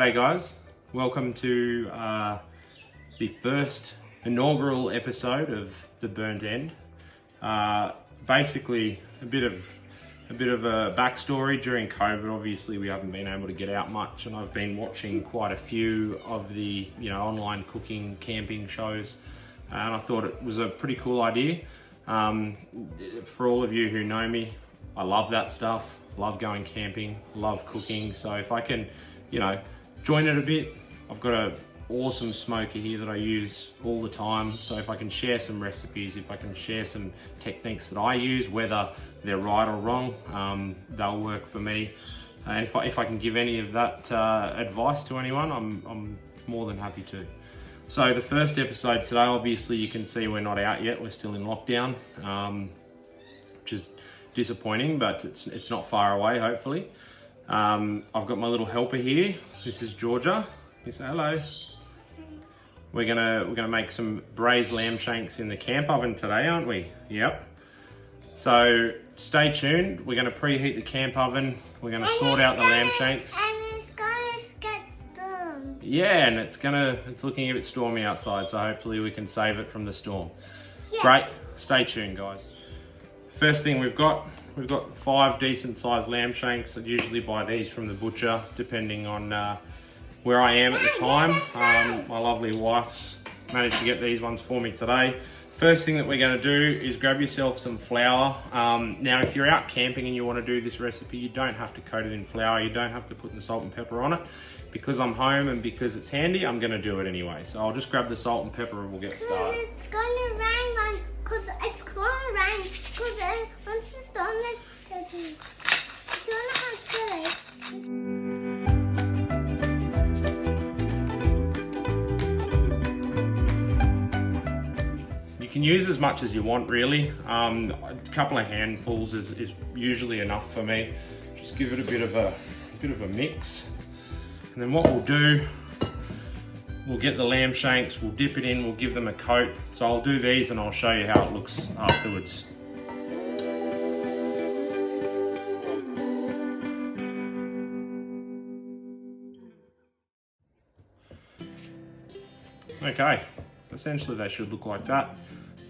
G'day guys, welcome to the first inaugural episode of the Burnt End. Basically a bit of a backstory. During COVID, obviously we haven't been able to get out much, and I've been watching quite a few of the online cooking, camping shows, and I thought it was a pretty cool idea. For all of you who know me, I love that stuff, love going camping, love cooking. So if I can, join it a bit, I've got an awesome smoker here that I use all the time. So if I can share some recipes, if I can share some techniques that I use, whether they're right or wrong, they'll work for me. And if I can give any of that advice to anyone, I'm more than happy to. So the first episode today, obviously you can see we're not out yet, we're still in lockdown, which is disappointing, but it's not far away, hopefully. I've got my little helper here. This is Georgia. You say hello. We're gonna make some braised lamb shanks in the camp oven today, aren't we? Yep. So stay tuned. We're gonna preheat the camp oven. We're gonna sort out the lamb shanks. And it's gonna get storm. Yeah, and it's looking a bit stormy outside, so hopefully we can save it from the storm. Yeah. Great. Stay tuned, guys. First thing we've got 5 decent sized lamb shanks. I usually buy these from the butcher, depending on where I am at the time. My lovely wife's managed to get these ones for me today. First thing that we're going to do is grab yourself some flour. Now if you're out camping and you want to do this recipe, you don't have to coat it in flour, you don't have to put the salt and pepper on it. Because I'm home and because it's handy, I'm going to do it anyway. So I'll just grab the salt and pepper and we'll get started. It's gonna rain, because it's gonna rain, because once the storm is it's gonna have chili. You can use as much as you want, really. A couple of handfuls is usually enough for me. Just give it a bit of a mix. And then what we'll do, we'll get the lamb shanks, we'll dip it in, we'll give them a coat. So I'll do these and I'll show you how it looks afterwards. Okay, so essentially they should look like that.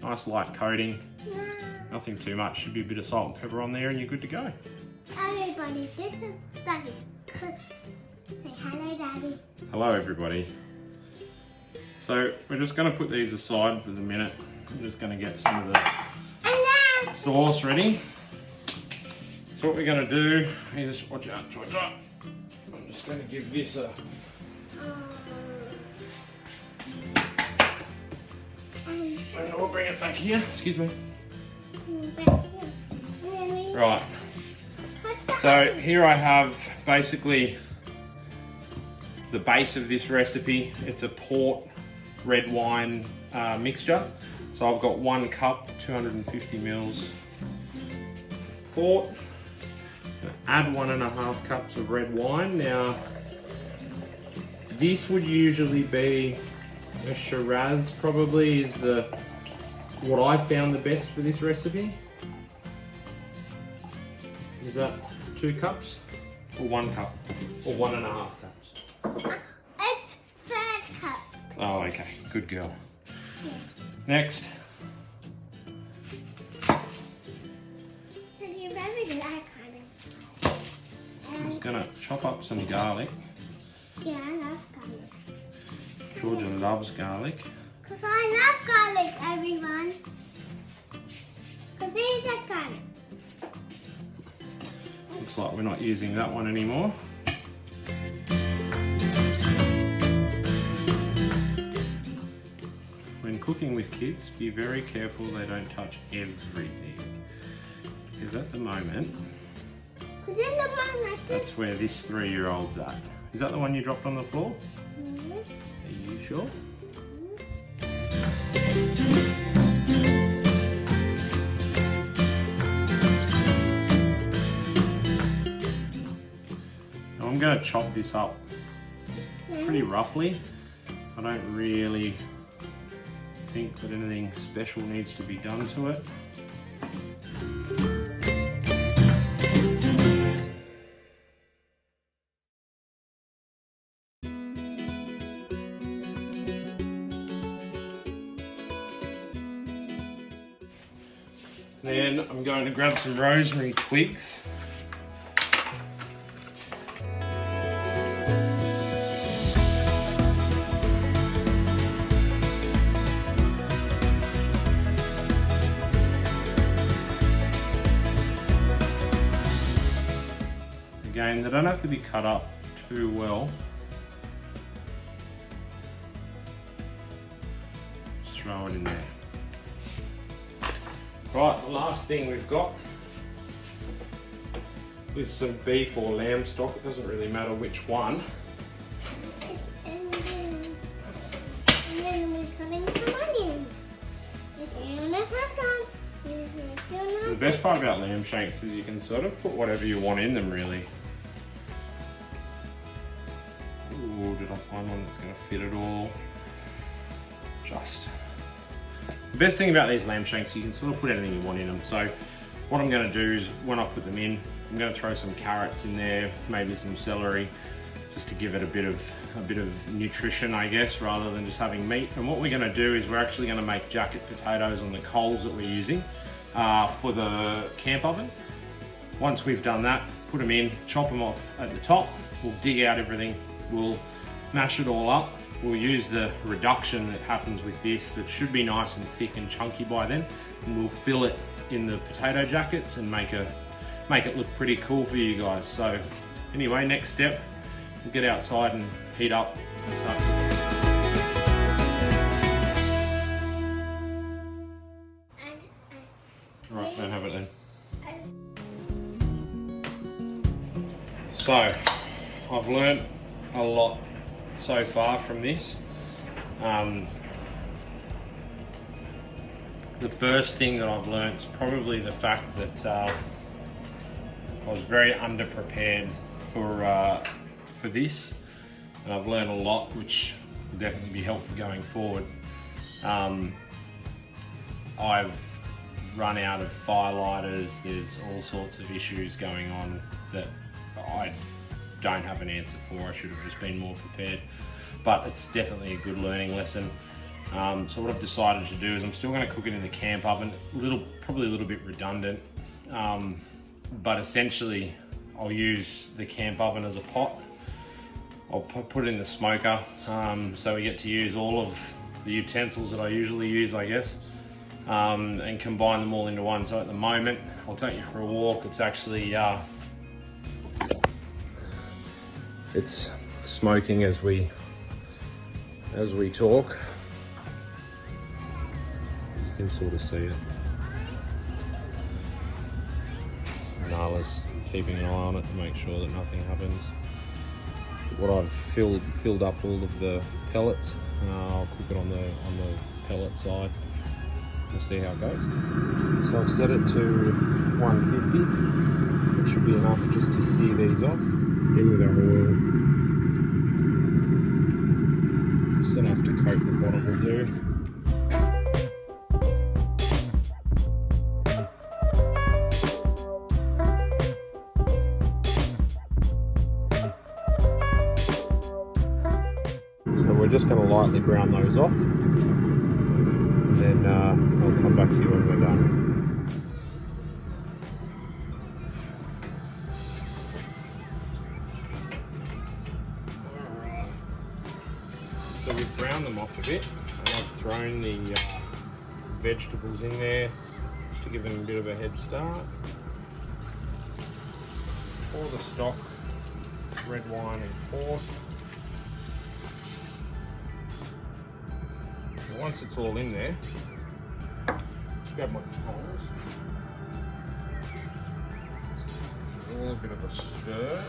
Nice light coating, nothing too much. Should be a bit of salt and pepper on there and you're good to go. Everybody, this is Daddy. Say hello, Daddy. Hello everybody. So we're just going to put these aside for the minute. I'm just going to get some of the sauce ready. So what we're going to do is, watch out, Georgia. I'm just going to give this a... And we'll bring it back here, excuse me. Right. So here I have basically the base of this recipe. It's a port red wine mixture. So I've got 1 cup, 250 mils port. Add 1.5 cups of red wine. Now, this would usually be a Shiraz, probably is what I found the best for this recipe. Is that 2 cups or 1 cup or 1.5 cups? It's 3 cup. Oh, okay, good girl. Yeah. Next. You very good at I'm just gonna chop up some garlic. Yeah, I love garlic. Georgia loves garlic. Because I love garlic, everyone. Because these are garlic. Looks like we're not using that one anymore. When cooking with kids, be very careful they don't touch everything. Because at the moment, that's where this 3-year-old's at. Is that the one you dropped on the floor? Mm-hmm. Are you sure? Now I'm going to chop this up pretty roughly. I don't really think that anything special needs to be done to it. Then I'm going to grab some rosemary twigs. Again, they don't have to be cut up too well. Just throw it in there. Right, the last thing we've got is some beef or lamb stock. It doesn't really matter which one. And then we're cutting some onions. The best part about lamb shanks is you can sort of put whatever you want in them, really. Ooh, did I find one that's going to fit it all? Just. The best thing about these lamb shanks, you can sort of put anything you want in them. So what I'm going to do is when I put them in, I'm going to throw some carrots in there, maybe some celery, just to give it a bit of nutrition, I guess, rather than just having meat. And what we're going to do is we're actually going to make jacket potatoes on the coals that we're using for the camp oven. Once we've done that, put them in, chop them off at the top. We'll dig out everything. We'll mash it all up. We'll use the reduction that happens with this that should be nice and thick and chunky by then, and we'll fill it in the potato jackets and make it look pretty cool for you guys. So anyway, next step, we'll get outside and heat up and start cooking. Right, don't have it then. So I've learnt a lot so far from this. The first thing that I've learnt is probably the fact that I was very underprepared for this, and I've learned a lot, which will definitely be helpful going forward. I've run out of fire lighters. There's all sorts of issues going on that I don't have an answer for. I should have just been more prepared, but it's definitely a good learning lesson. So what I've decided to do is I'm still going to cook it in the camp oven, probably a little bit redundant, but essentially I'll use the camp oven as a pot. I'll put it in the smoker, so we get to use all of the utensils that I usually use, I guess, and combine them all into one. So at the moment, I'll take you for a walk. It's actually it's smoking as we talk. You can sort of see it. Nala's keeping an eye on it to make sure that nothing happens. What I've filled up all of the pellets. I'll cook it on the pellet side. We'll see how it goes. So I've set it to 150. It should be enough just to sear these off. In with our oil. Just enough to coat the bottom will do. So we're just going to lightly brown those off, and then I'll come back to you when we're done. So we've browned them off a bit, and I've thrown the vegetables in there just to give them a bit of a head start. Pour the stock, red wine and pork. And once it's all in there, just grab my tongs. All a bit of a stir.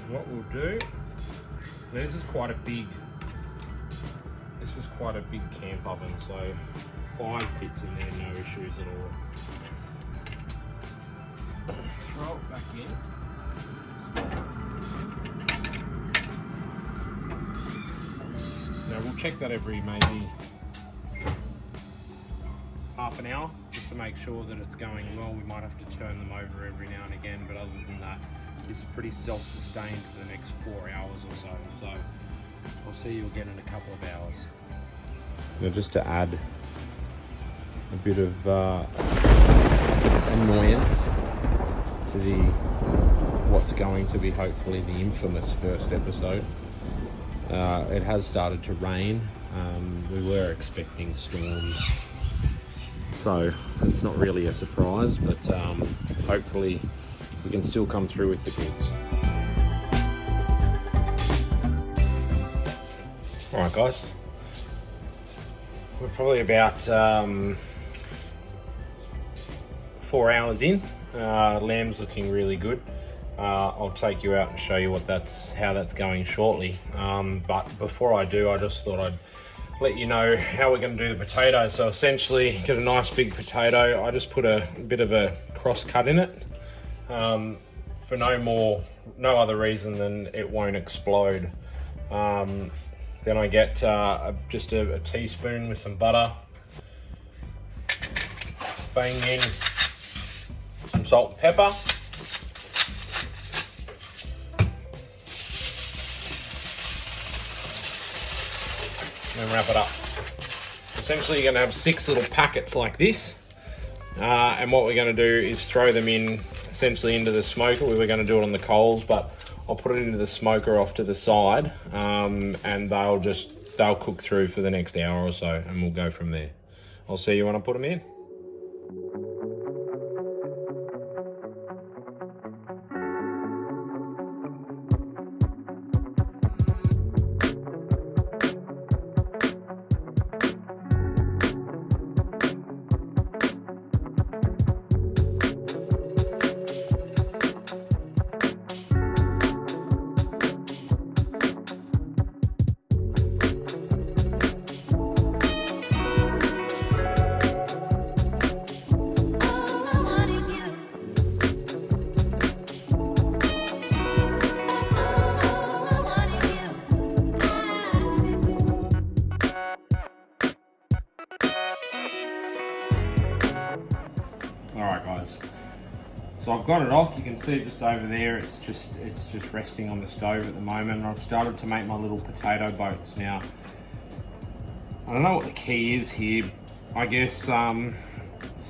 What we'll do, this is quite a big camp oven, so 5 fits in there, no issues at all. Throw it back in. Now we'll check that every maybe half an hour just to make sure that it's going well. We might have to turn them over every now and again, but other than that, this is pretty self-sustained for the next 4 hours or so. So I'll see you again in a couple of hours. You know, just to add a bit of annoyance to what's going to be hopefully the infamous first episode. It has started to rain. We were expecting storms, so it's not really a surprise, but hopefully we can still come through with the goods. Alright guys, we're probably about 4 hours in. Lamb's looking really good. I'll take you out and show you how that's going shortly. But before I do, I just thought I'd let you know how we're going to do the potato. So essentially, get a nice big potato. I just put a bit of a cross cut in it for no other reason than it won't explode. Then I get just a teaspoon with some butter. Bang in some salt and pepper. And wrap it up. Essentially you're going to have 6 little packets like this. And what we're going to do is throw them in essentially into the smoker. We were going to do it on the coals, but I'll put it into the smoker off to the side, and they'll cook through for the next hour or so, and we'll go from there. I'll see you when I put them in. Alright guys, so I've got it off. You can see it just over there. It's just resting on the stove at the moment. I've started to make my little potato boats now. I don't know what the key is here. I guess some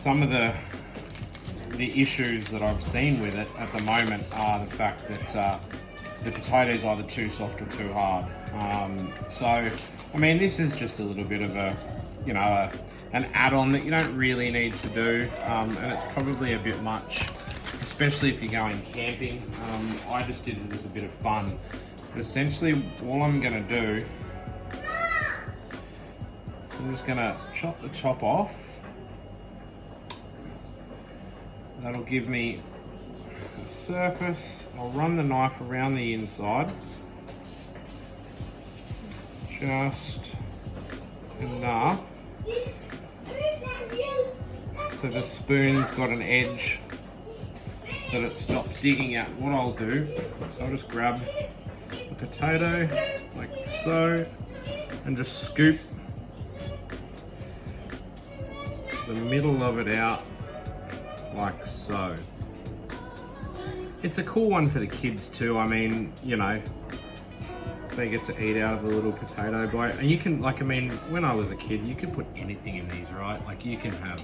of the issues that I've seen with it at the moment are the fact that the potatoes are either too soft or too hard. So I mean, this is just a little bit of a, you know, an add-on that you don't really need to do, and it's probably a bit much, especially if you're going camping. I just did it as a bit of fun. But essentially, all I'm going to do is I'm just going to chop the top off. That'll give me a surface. I'll run the knife around the inside, just enough so the spoon's got an edge that it stops digging at. What I'll do is I'll just grab the potato like so and just scoop the middle of it out like so. It's a cool one for the kids too. I mean, you know, they get to eat out of the little potato bite. And you can, like, I mean, when I was a kid, you could put anything in these, right? Like you can have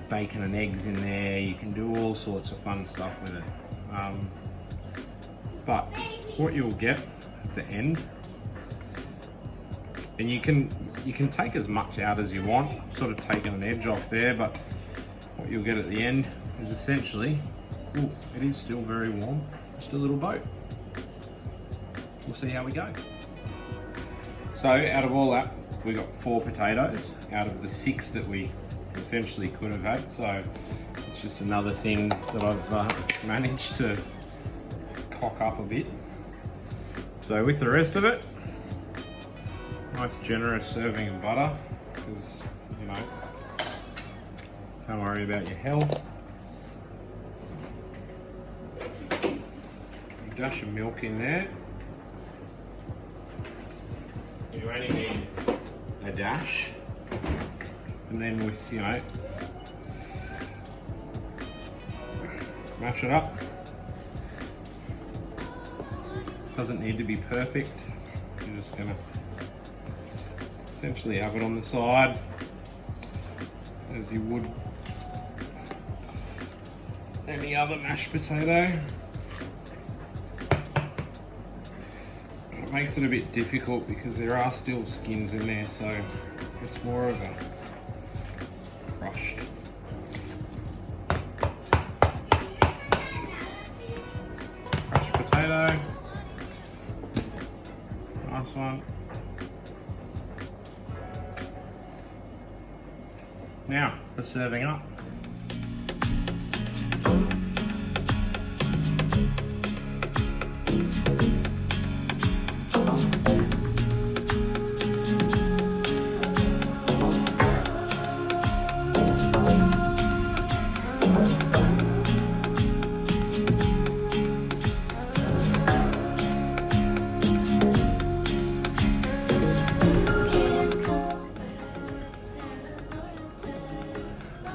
bacon and eggs in there. You can do all sorts of fun stuff with it. But what you'll get at the end, and you can take as much out as you want. I've sort of taken an edge off there, but what you'll get at the end is essentially, ooh, it is still very warm, just a little boat. We'll see how we go. So out of all that, we got 4 potatoes out of the 6 that we essentially could have had. So it's just another thing that I've managed to cock up a bit. So with the rest of it, nice generous serving of butter, because, you know, don't worry about your health. A dash of milk in there. You only need a dash, and then with, you know, mash it up. Doesn't need to be perfect. You're just gonna essentially have it on the side as you would any other mashed potato. It makes it a bit difficult because there are still skins in there, so it's more of a crushed. Crushed potato. Nice one. Now for serving up.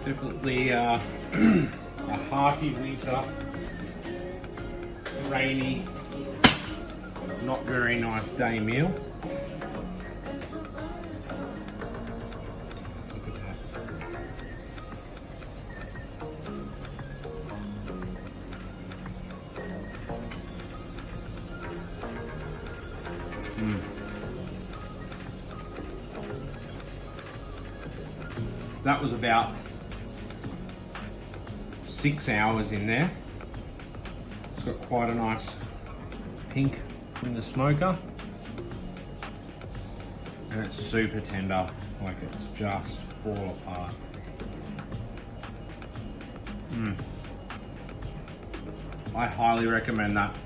Definitely a hearty winter, rainy, not very nice day meal. Look at that. That was about 6 hours in there. It's got quite a nice pink from the smoker, and it's super tender, like it's just fall apart. I highly recommend that.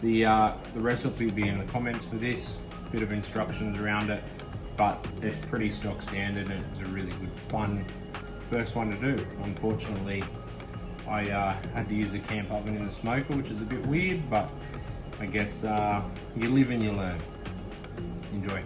The recipe will be in the comments for this, bit of instructions around it, but it's pretty stock standard and it's a really good fun first one to do. Unfortunately, I had to use the camp oven in the smoker, which is a bit weird, but I guess you live and you learn. Enjoy.